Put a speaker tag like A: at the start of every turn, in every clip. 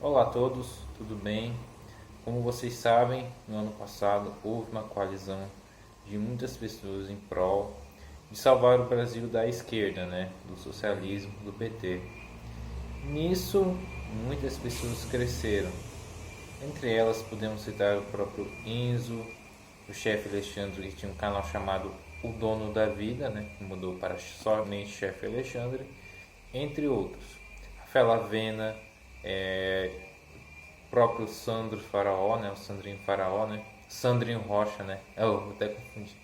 A: Olá a todos, tudo bem? Como vocês sabem, no ano passado houve uma coalizão de muitas pessoas em prol de salvar o Brasil da esquerda, né? Do socialismo, do PT. Nisso, muitas pessoas cresceram. Entre elas, podemos citar o próprio Enzo, o chefe Alexandre, que tinha um canal chamado O Dono da Vida, né? Que mudou para somente chefe Alexandre, entre outros. Rafael Avena, próprio Sandro Faraó, né? O Sandrinho Faraó, né? Sandrinho Rocha, né? Eu até confundi.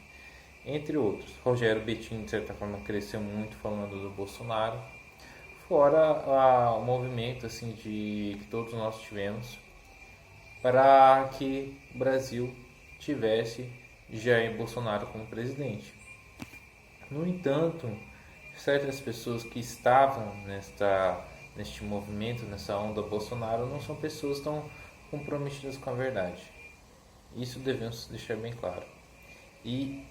A: Entre outros. Rogério Betinho, de certa forma, cresceu muito falando do Bolsonaro. Fora o movimento assim de que todos nós tivemos para que o Brasil tivesse Jair Bolsonaro como presidente. No entanto, certas pessoas que estavam neste movimento, nessa onda Bolsonaro, não são pessoas tão comprometidas com a verdade. Isso devemos deixar bem claro. E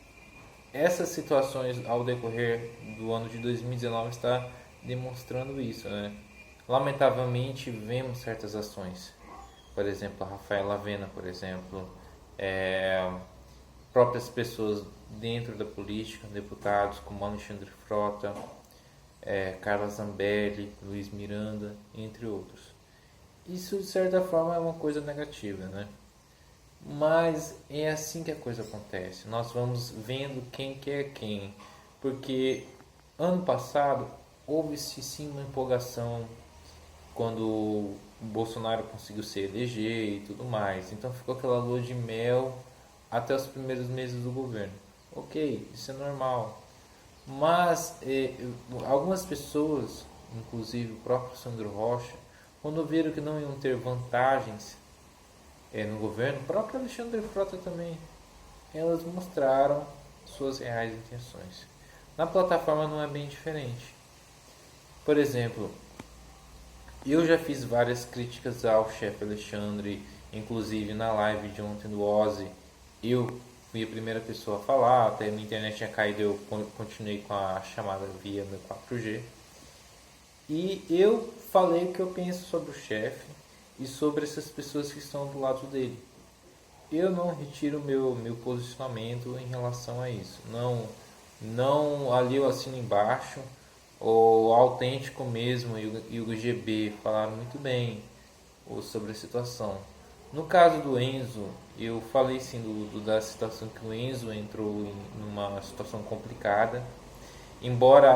A: essas situações ao decorrer do ano de 2019 está demonstrando isso, né? Lamentavelmente vemos certas ações, por exemplo, a Rafaela Avena, por exemplo, próprias pessoas dentro da política, deputados como Alexandre Frota, Carla Zambelli, Luiz Miranda, entre outros. Isso de certa forma é uma coisa negativa, né? Mas é assim que a coisa acontece. Nós vamos vendo quem quer quem, porque ano passado houve-se sim uma empolgação quando o Bolsonaro conseguiu se eleger e tudo mais. Então ficou aquela lua de mel até os primeiros meses do governo. Ok, isso é normal. Mas algumas pessoas, inclusive o próprio Sandro Rocha, quando viram que não iam ter vantagens no governo, o próprio Alexandre Frota também, elas mostraram suas reais intenções. Na plataforma não é bem diferente. Por exemplo, eu já fiz várias críticas ao chefe Alexandre, inclusive na live de ontem do Ozzy, eu fui a primeira pessoa a falar, até minha internet tinha caído, eu continuei com a chamada via meu 4G. E eu falei o que eu penso sobre o chefe e sobre essas pessoas que estão do lado dele. Eu não retiro meu posicionamento em relação a isso. Não ali eu assino embaixo. O Autêntico mesmo e o GB falaram muito bem sobre a situação. No caso do Enzo, eu falei sim da situação que o Enzo entrou numa situação complicada, embora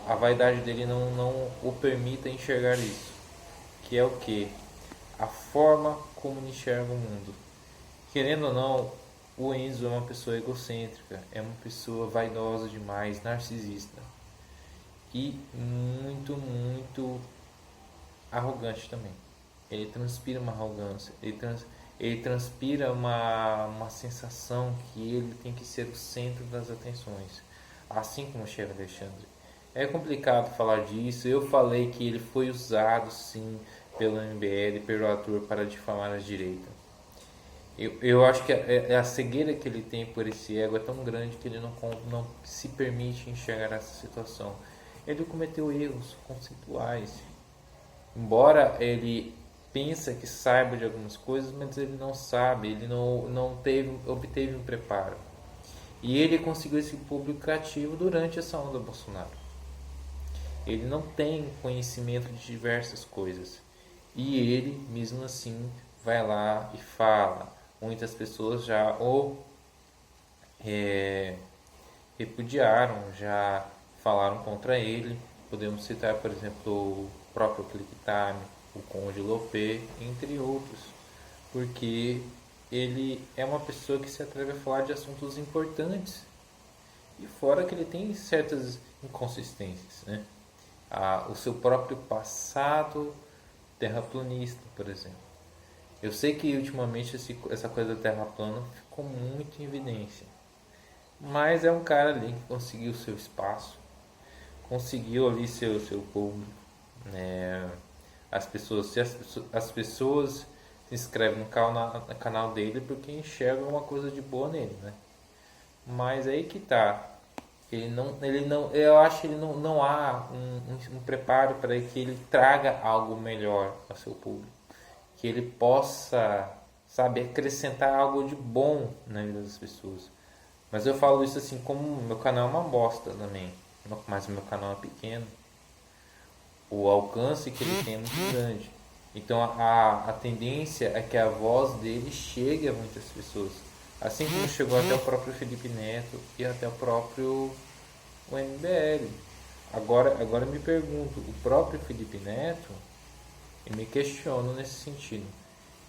A: a vaidade dele não o permita enxergar isso, que é o que? A forma como ele enxerga o mundo. Querendo ou não, o Enzo é uma pessoa egocêntrica, é uma pessoa vaidosa demais, narcisista e muito arrogante também. Ele transpira uma arrogância, ele transpira uma sensação que ele tem que ser o centro das atenções, assim como o chefe Alexandre. É complicado falar disso. Eu falei que ele foi usado sim pelo MBL, pelo ator, para difamar a direita. Eu acho que a cegueira que ele tem por esse ego é tão grande que ele não se permite enxergar essa situação. Ele cometeu erros conceituais. Embora ele pensa que saiba de algumas coisas, mas ele não sabe, ele obteve um preparo. E ele conseguiu esse público cativo durante essa onda Bolsonaro. Ele não tem conhecimento de diversas coisas. E ele, mesmo assim, vai lá e fala. Muitas pessoas já o repudiaram, já falaram contra ele. Podemos citar, por exemplo, o próprio ClickTime, o Conde Lopê, entre outros. Porque ele é uma pessoa que se atreve a falar de assuntos importantes. E fora que ele tem certas inconsistências, né? O seu próprio passado terraplanista, por exemplo. Eu sei que ultimamente essa coisa da terra plana ficou muito em evidência. Mas é um cara ali que conseguiu seu espaço, conseguiu ali seu público. Né? As pessoas se inscrevem no canal dele porque enxergam uma coisa de boa nele. Né? Mas aí que tá. que eu acho que ele não há um preparo para que ele traga algo melhor ao seu público, que ele possa, sabe, acrescentar algo de bom na vida das pessoas. Mas eu falo isso assim, como meu canal é uma bosta também, mas o meu canal é pequeno, o alcance que ele tem é muito grande. Então a tendência é que a voz dele chegue a muitas pessoas. Assim como chegou até o próprio Felipe Neto e até o próprio MBL. Agora eu me pergunto, o próprio Felipe Neto, eu me questiono nesse sentido.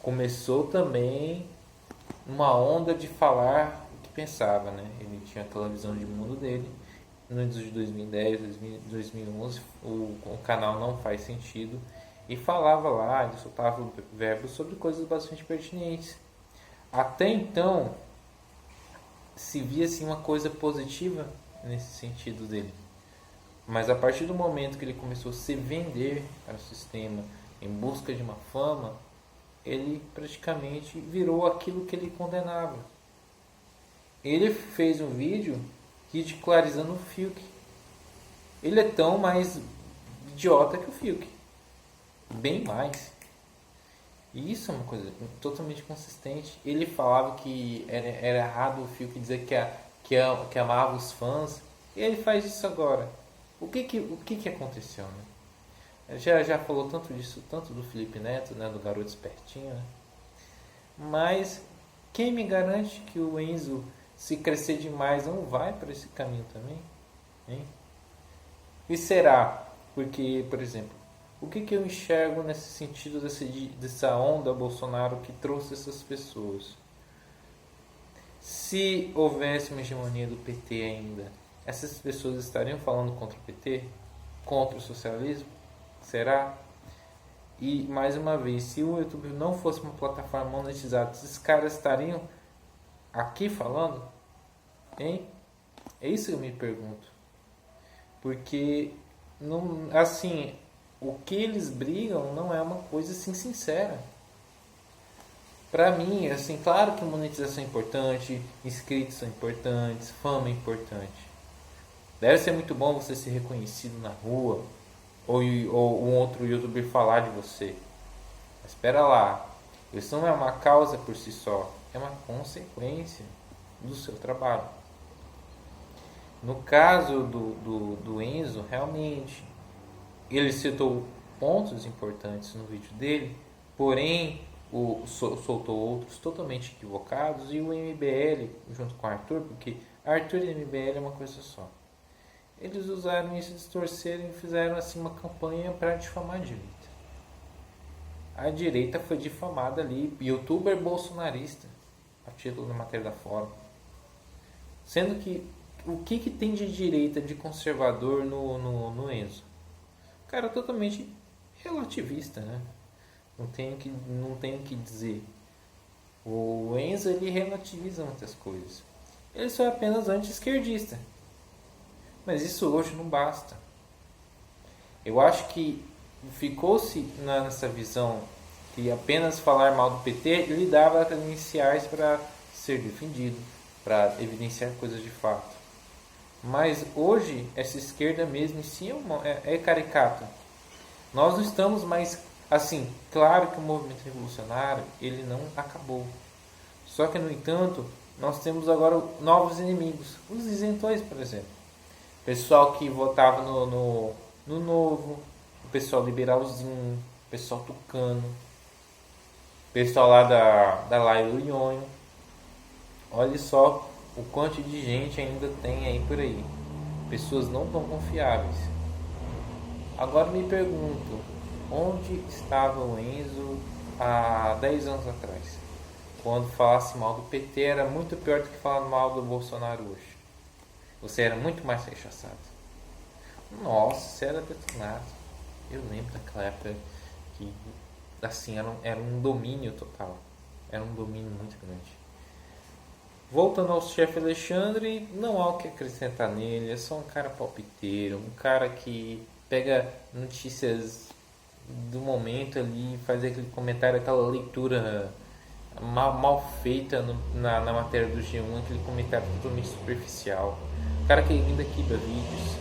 A: Começou também uma onda de falar o que pensava, né? Ele tinha aquela visão de mundo dele. No ano de 2010, 2011, o canal Não Faz Sentido. E falava lá, ele soltava verbos sobre coisas bastante pertinentes. Até então, se via assim, uma coisa positiva nesse sentido dele. Mas a partir do momento que ele começou a se vender para o sistema em busca de uma fama, ele praticamente virou aquilo que ele condenava. Ele fez um vídeo ridicularizando o Fiuk. Ele é tão mais idiota que o Fiuk. Bem mais. E isso é uma coisa totalmente consistente. Ele falava que era errado o Fiuk dizer que amava os fãs. E ele faz isso agora. O que aconteceu, né? Já falou tanto disso, tanto do Felipe Neto, né, do garoto espertinho, né? Mas quem me garante que o Enzo, se crescer demais, não vai para esse caminho também? Hein? E será? Porque, por exemplo, o que eu enxergo nesse sentido dessa onda Bolsonaro que trouxe essas pessoas? Se houvesse uma hegemonia do PT ainda, essas pessoas estariam falando contra o PT? Contra o socialismo? Será? E, mais uma vez, se o YouTube não fosse uma plataforma monetizada, esses caras estariam aqui falando? Hein? É isso que eu me pergunto. Porque, não, assim, o que eles brigam não é uma coisa assim sincera. Para mim, assim, claro que monetização é importante, inscritos são importantes, fama é importante. Deve ser muito bom você ser reconhecido na rua, ou um outro youtuber falar de você. Mas espera lá, isso não é uma causa por si só, é uma consequência do seu trabalho. No caso do Enzo, realmente, ele citou pontos importantes no vídeo dele, porém soltou outros totalmente equivocados, e o MBL junto com o Arthur, porque Arthur e MBL é uma coisa só. Eles usaram isso, distorceram e fizeram assim uma campanha para difamar a direita. A direita foi difamada ali, youtuber bolsonarista, a título da matéria da Fórum. Sendo que o que tem de direita, de conservador no Enzo? Cara, totalmente relativista, né? Não tenho o que dizer. O Enzo, ele relativiza muitas coisas. Ele só é apenas anti-esquerdista. Mas isso hoje não basta. Eu acho que ficou-se nessa visão que apenas falar mal do PT lhe dava credenciais para ser defendido, para evidenciar coisas de fato. Mas hoje, essa esquerda mesmo em si é caricata. Nós não estamos mais, assim, claro que o movimento revolucionário, ele não acabou. Só que, no entanto, nós temos agora novos inimigos. Os isentões, por exemplo. Pessoal que votava no Novo, o pessoal liberalzinho, o pessoal tucano, o pessoal lá da Laila do Nhonho. Olha só o quanto de gente ainda tem aí por aí. Pessoas não tão confiáveis. Agora me pergunto, onde estava o Enzo há 10 anos atrás? Quando falasse mal do PT era muito pior do que falar mal do Bolsonaro hoje. Você era muito mais rechaçado. Nossa, você era detonado. Eu lembro daquela época que assim, era um domínio total. Era um domínio muito grande. Voltando ao chefe Alexandre, não há o que acrescentar nele. É só um cara palpiteiro, um cara que pega notícias do momento ali, faz aquele comentário, aquela leitura mal feita na matéria do G1, aquele comentário totalmente superficial. um cara que ainda quiba vídeos,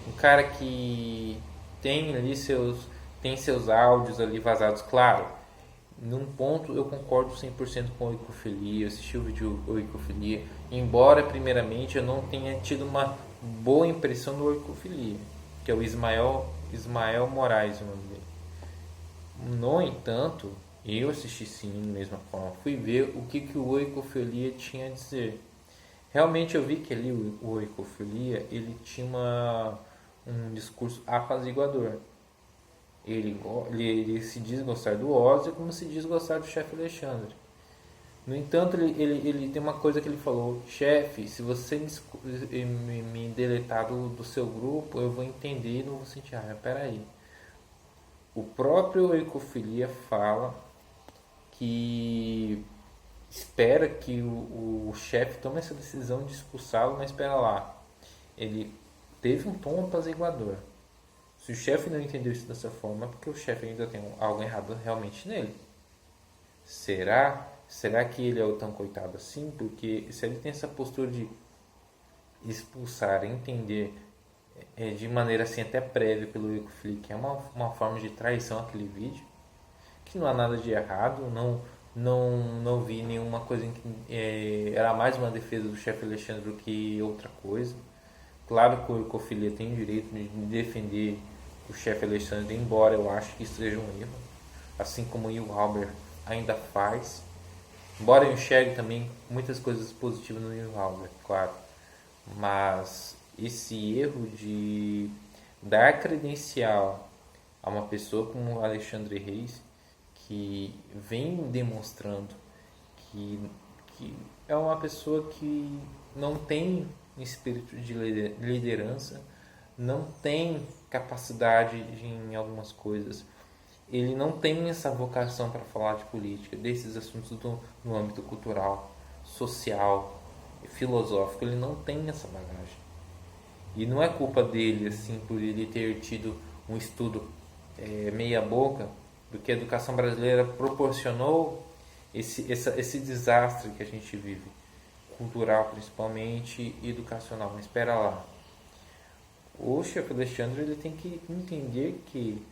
A: um cara que tem ali seus áudios ali vazados, claro. Num ponto eu concordo 100% com o Oikofilia, eu assisti o vídeo Oikofilia, embora primeiramente eu não tenha tido uma boa impressão do Oikofilia, que é o Ismael Moraes, o nome dele. No entanto, eu assisti sim da mesma forma, fui ver o que o Oikofilia tinha a dizer. Realmente eu vi que ali o Oikofilia, ele tinha um discurso apaziguador. Ele se diz gostar do Ozzy como se diz gostar do chefe Alexandre. No entanto, ele tem uma coisa que ele falou: chefe, se você me deletar do seu grupo, eu vou entender e não vou sentir raiva. Peraí. O próprio Ecofilia fala que espera que o chefe tome essa decisão de expulsá-lo, mas espera lá. Ele teve um tom apaziguador. Se o chefe não entendeu isso dessa forma, é porque o chefe ainda tem algo errado realmente nele. Será que ele é tão coitado assim? Porque se ele tem essa postura de expulsar, entender de maneira assim até prévia pelo Ecoflick, que é uma forma de traição aquele vídeo, que não há nada de errado, não vi nenhuma coisa em que era mais uma defesa do chefe Alexandre do que outra coisa. Claro que o Ecofilia tem o direito de defender o chefe Alexandre, embora eu acho que isso seja um erro, assim como o Will Halber ainda faz, embora eu enxergue também muitas coisas positivas no Will Halber, claro, mas esse erro de dar credencial a uma pessoa como o Alexandre Reis, que vem demonstrando que é uma pessoa que não tem espírito de liderança, não tem capacidade em algumas coisas, ele não tem essa vocação para falar de política, desses assuntos no âmbito cultural, social, filosófico, ele não tem essa bagagem. E não é culpa dele, assim, por ele ter tido um estudo meia boca, porque a educação brasileira proporcionou esse desastre que a gente vive, cultural principalmente e educacional. Mas espera lá, o chefe Alexandre ele tem que entender que,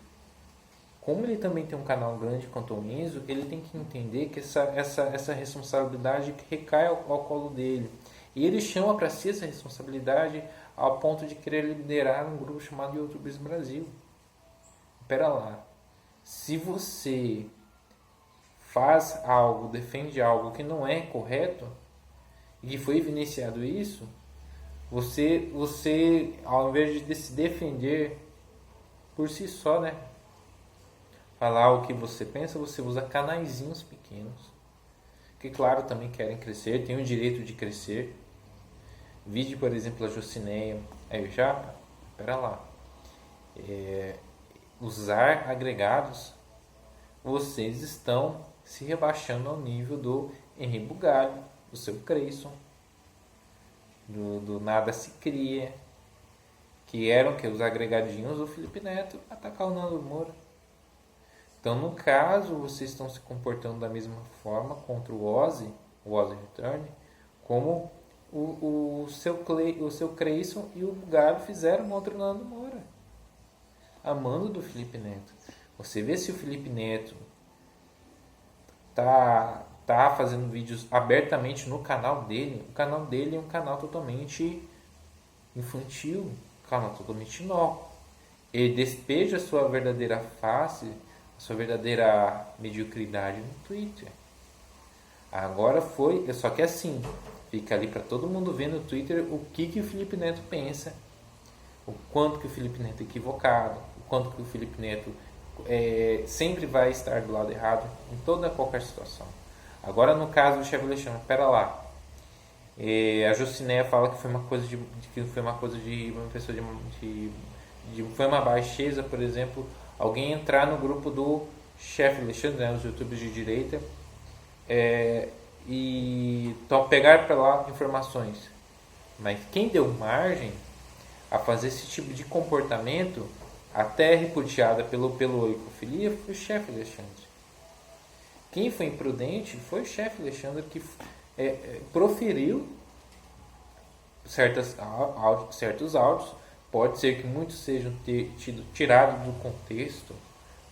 A: como ele também tem um canal grande quanto o Enzo, ele tem que entender que essa responsabilidade recai ao colo dele. E ele chama para si essa responsabilidade ao ponto de querer liderar um grupo chamado YouTubers Brasil. Espera lá. Se você faz algo, defende algo que não é correto, e que foi evidenciado isso, você ao invés de se defender por si só, né, falar o que você pensa, você usa canaizinhos pequenos, que claro também querem crescer, têm o direito de crescer. Vide, por exemplo, a Jocineia. Espera lá. Usar agregados, vocês estão se rebaixando ao nível do Henri Bugalho, do seu Creyson, do Nada Se Cria, que eram os agregadinhos do Felipe Neto atacar o Nando Moura. Então, no caso, vocês estão se comportando da mesma forma contra o Ozzy Return, como o seu Creyson e o Bugalho fizeram contra o Nando Moura, amando do Felipe Neto. Você vê se o Felipe Neto tá fazendo vídeos abertamente no canal dele. O canal dele é um canal totalmente infantil, um canal totalmente inócuo. Ele despeja a sua verdadeira face, a sua verdadeira mediocridade no Twitter. Agora só que assim, fica ali para todo mundo ver no Twitter o que o Felipe Neto pensa, o quanto que o Felipe Neto é equivocado, o quanto que o Felipe Neto sempre vai estar do lado errado em toda qualquer situação. Agora no caso do chefe Alexandre, espera lá, a Jocineia fala que foi uma coisa de uma pessoa foi uma baixeza, por exemplo, alguém entrar no grupo do chefe Alexandre, né, os youtubers de direita, e pegar para lá informações. Mas quem deu margem a fazer esse tipo de comportamento, até repudiada pelo Oikofilia, foi o chefe Alexandre. Quem foi imprudente foi o chefe Alexandre, que proferiu certos áudios, pode ser que muitos sejam tirados do contexto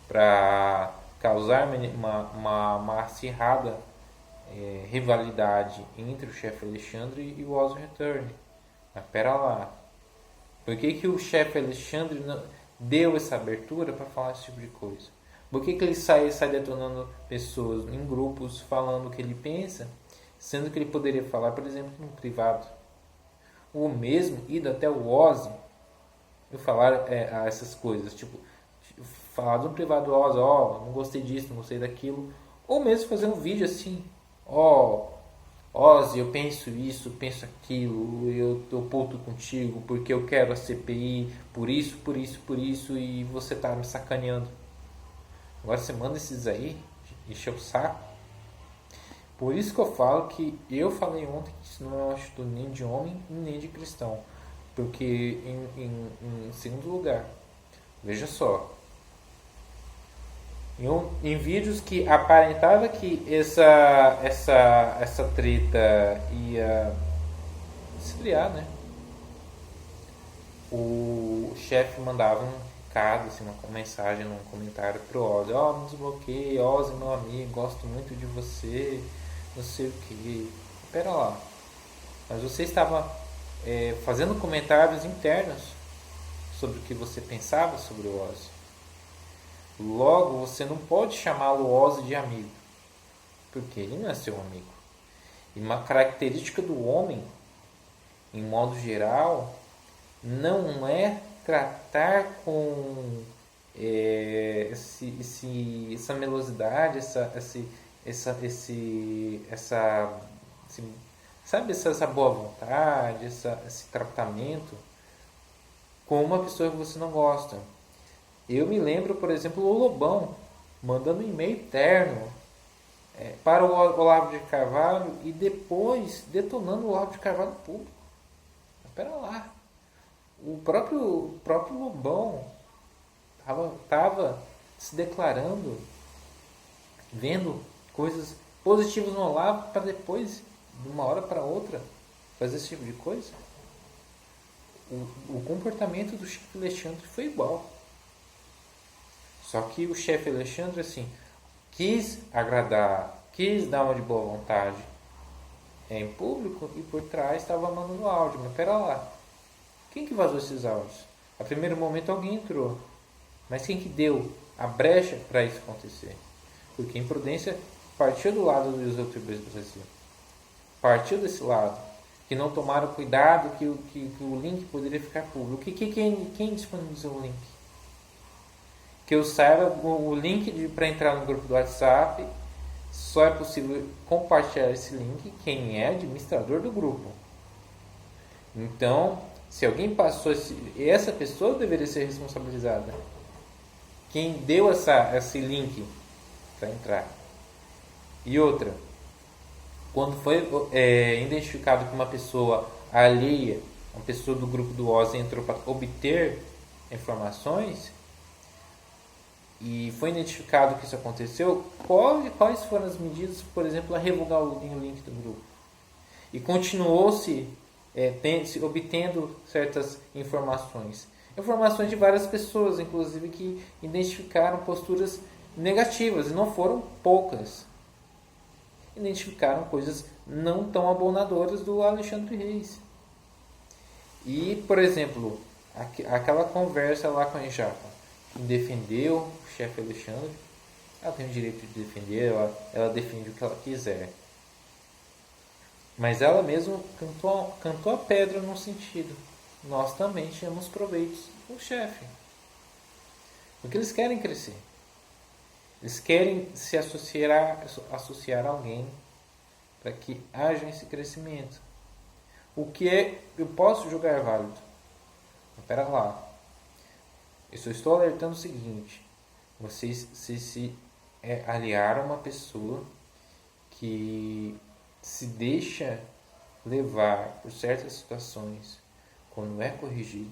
A: para causar uma acirrada rivalidade entre o chefe Alexandre e o Ozzy Return. Mas pera lá, por que o chefe Alexandre não deu essa abertura para falar esse tipo de coisa? Por que ele sai detonando pessoas em grupos falando o que ele pensa, sendo que ele poderia falar, por exemplo, no privado? Ou mesmo ir até o Ozzy e falar essas coisas, tipo, falar no privado do Ozzy, não gostei disso, não gostei daquilo, ou mesmo fazer um vídeo assim, Ozzy, eu penso isso, penso aquilo, eu tô puto contigo porque eu quero a CPI, por isso, e você tá me sacaneando. Agora você manda esses aí, encher o saco. Por isso que eu falo que eu falei ontem que isso não é uma atitude nem de homem nem de cristão. Porque, em segundo lugar, veja só, em vídeos que aparentava que essa treta ia esfriar, né? O chefe mandava um recado, assim, uma mensagem num comentário pro Ozzy: me desbloqueei, Ozzy, meu amigo, gosto muito de você, não sei o que. Pera lá, mas você estava fazendo comentários internos sobre o que você pensava sobre o Ozzy. Logo, você não pode chamá-lo Ozzy de amigo, porque ele não é seu amigo. E uma característica do homem, em modo geral, não é tratar com essa melosidade, essa boa vontade, esse tratamento com uma pessoa que você não gosta. Eu me lembro, por exemplo, o Lobão mandando um e-mail terno para o Olavo de Carvalho e depois detonando o Olavo de Carvalho público. Espera lá. O próprio Lobão estava se declarando, vendo coisas positivas no Olavo para depois, de uma hora para outra, fazer esse tipo de coisa. O comportamento do chefe Alexandre foi igual. Só que o chefe Alexandre, assim, quis agradar, quis dar uma de boa vontade em público e por trás estava mandando áudio. Mas pera lá, quem que vazou esses áudios? A primeiro momento alguém entrou, mas quem que deu a brecha para isso acontecer? Porque a imprudência partiu do lado dos youtubers do Brasil. Partiu desse lado, que não tomaram cuidado que o link poderia ficar público. Quem disponibilizou o link? Que eu saiba, o link para entrar no grupo do WhatsApp só é possível compartilhar esse link quem é administrador do grupo. Então, se alguém passou essa pessoa deveria ser responsabilizada. Quem deu esse link para entrar. E outra, quando foi identificado que uma pessoa alheia, uma pessoa do grupo do Ozzy entrou para obter informações, e foi identificado que isso aconteceu, quais foram as medidas, por exemplo, a revogar o link do grupo? E continuou-se obtendo certas informações. Informações de várias pessoas, inclusive, que identificaram posturas negativas, e não foram poucas. Identificaram coisas não tão abonadoras do Alexandre Reis. E, por exemplo, aquela conversa lá com a Enjapa, que defendeu o chefe Alexandre, ela tem o direito de defender, ela defende o que ela quiser. Mas ela mesma cantou a pedra num sentido. Nós também tivemos proveitos com o chefe. Porque eles querem crescer. Eles querem se associar a alguém para que haja esse crescimento. O que eu posso julgar válido? Mas pera lá. Eu só estou alertando o seguinte: vocês se aliaram a uma pessoa que se deixa levar por certas situações quando é corrigido,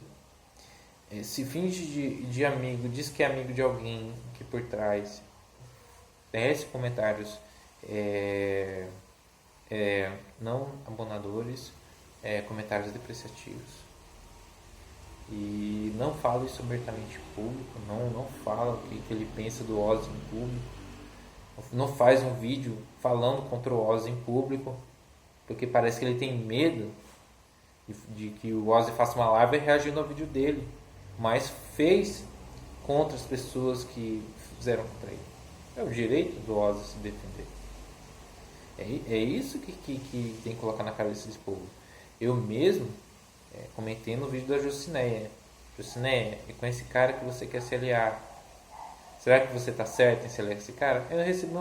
A: se finge de amigo, diz que é amigo de alguém que por trás tece comentários não abonadores, comentários depreciativos. E não fala isso abertamente em público, não fala o que ele pensa do Ozzy em público, não faz um vídeo falando contra o Ozzy em público, porque parece que ele tem medo de que o Ozzy faça uma live reagindo ao vídeo dele, mas fez contra as pessoas que fizeram contra ele. É o direito do Ozzy se defender. É isso que tem que colocar na cabeça desse povo. Eu mesmo comentei no vídeo da Jocineia. Jocineia, é com esse cara que você quer se aliar. Será que você está certo em se aliar com esse cara? Eu recebi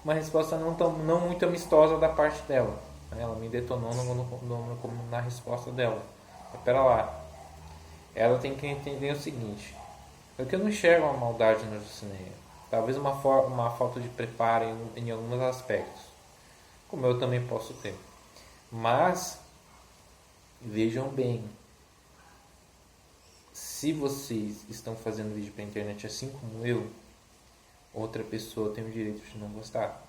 A: uma resposta não muito amistosa da parte dela. Ela me detonou na resposta dela. Mas pera lá. Ela tem que entender o seguinte. Porque eu não enxergo uma maldade na Jocineia. Talvez uma falta de preparo em alguns aspectos. Como eu também posso ter. Mas vejam bem, se vocês estão fazendo vídeo para a internet assim como eu, outra pessoa tem o direito de não gostar,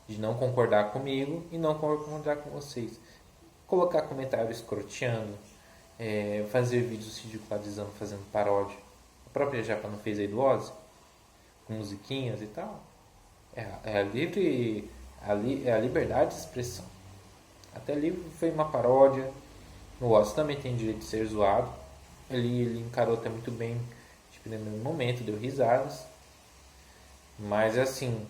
A: de não concordar comigo e não concordar com vocês. Colocar comentário escroteando, fazer vídeos ridicularizando, fazendo paródia. A própria Japa não fez aí do Ozzy, com musiquinhas e tal. É a liberdade de expressão. Até ali foi uma paródia. O Ozzy também tem direito de ser zoado. Ele encarou até muito bem, tipo, no mesmo momento, deu risadas. Mas assim,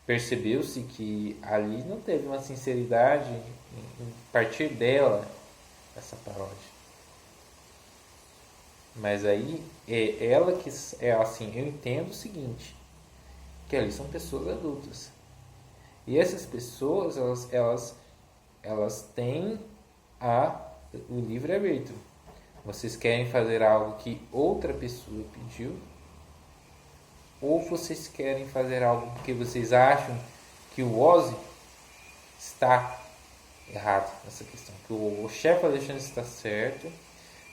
A: percebeu-se que ali não teve uma sinceridade em partir dela, essa paródia. Mas aí, ela que é assim, eu entendo o seguinte, que ali são pessoas adultas. E essas pessoas, elas têm o livre-arbítrio. Vocês querem fazer algo que outra pessoa pediu? Ou vocês querem fazer algo porque vocês acham que o Ozzy está errado nessa questão? Que o chefe Alexandre está certo,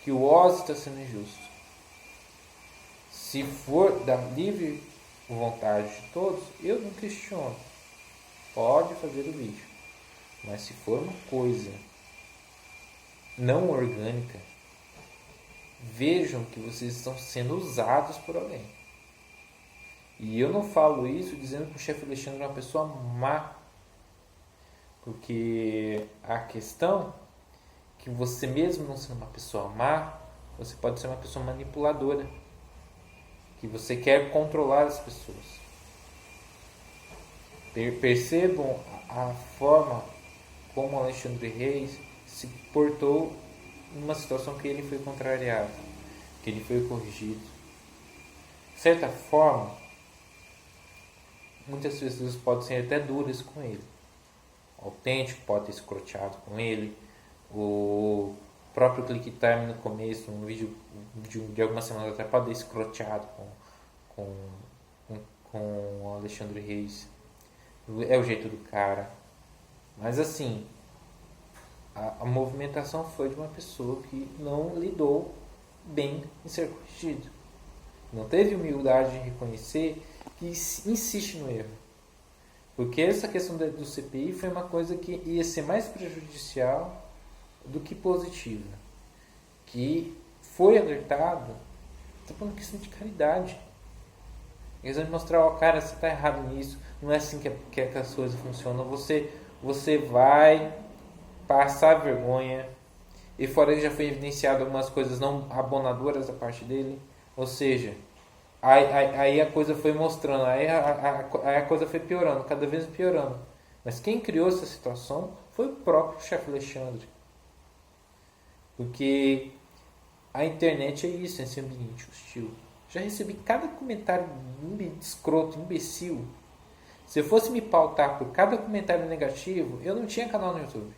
A: que o Ozzy está sendo injusto. Se for da livre vontade de todos, eu não questiono. Pode fazer o vídeo. Mas se for uma coisa não orgânica, vejam que vocês estão sendo usados por alguém. E eu não falo isso dizendo que o chefe Alexandre é uma pessoa má. Porque a questão é que você mesmo não sendo uma pessoa má, você pode ser uma pessoa manipuladora. Que você quer controlar as pessoas. Percebam a forma como Alexandre Reis se portou numa situação que ele foi contrariado, que ele foi corrigido. De certa forma, muitas pessoas podem ser até duras com ele. O autêntico pode ter escroteado com ele. O próprio Click Time no começo, um vídeo de algumas semanas atrás, pode ter escroteado com o Alexandre Reis. É o jeito do cara. Mas assim, a movimentação foi de uma pessoa que não lidou bem em ser corrigido. Não teve humildade de reconhecer que insiste no erro. Porque essa questão do CPI foi uma coisa que ia ser mais prejudicial do que positiva. Que foi alertado, está por uma questão de caridade. Eles vão mostrar, cara, você está errado nisso, não é assim que as coisas funcionam. Você vai passar vergonha. E fora que já foi evidenciado algumas coisas não abonadoras da parte dele. Ou seja, aí a coisa foi mostrando, aí a coisa foi piorando, cada vez piorando. Mas quem criou essa situação foi o próprio chefe Alexandre. Porque a internet é isso, esse ambiente hostil. Já recebi cada comentário escroto, imbecil. Se eu fosse me pautar por cada comentário negativo, eu não tinha canal no YouTube.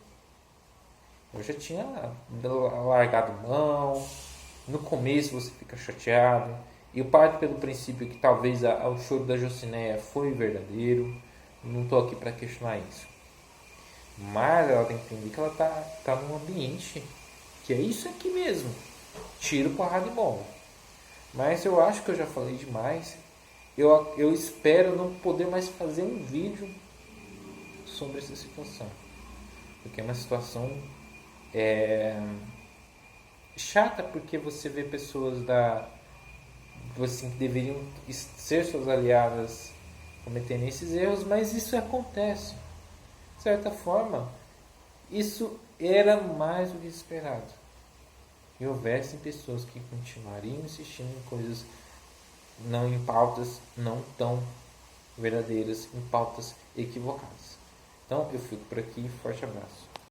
A: Eu já tinha largado mão. No começo você fica chateado. Eu parto pelo princípio que talvez o choro da Jocineia foi verdadeiro. Não estou aqui para questionar isso. Mas ela tem que entender que ela tá num ambiente que é isso aqui mesmo. Tiro, porrada e bomba. Mas eu acho que eu já falei demais. Eu espero não poder mais fazer um vídeo sobre essa situação. Porque é uma situação chata, porque você vê pessoas assim, que deveriam ser suas aliadas cometendo esses erros, mas isso acontece. De certa forma, isso era mais do que esperado. E houvessem pessoas que continuariam insistindo em coisas, não em pautas não tão verdadeiras, em pautas equivocadas. Então eu fico por aqui, forte abraço.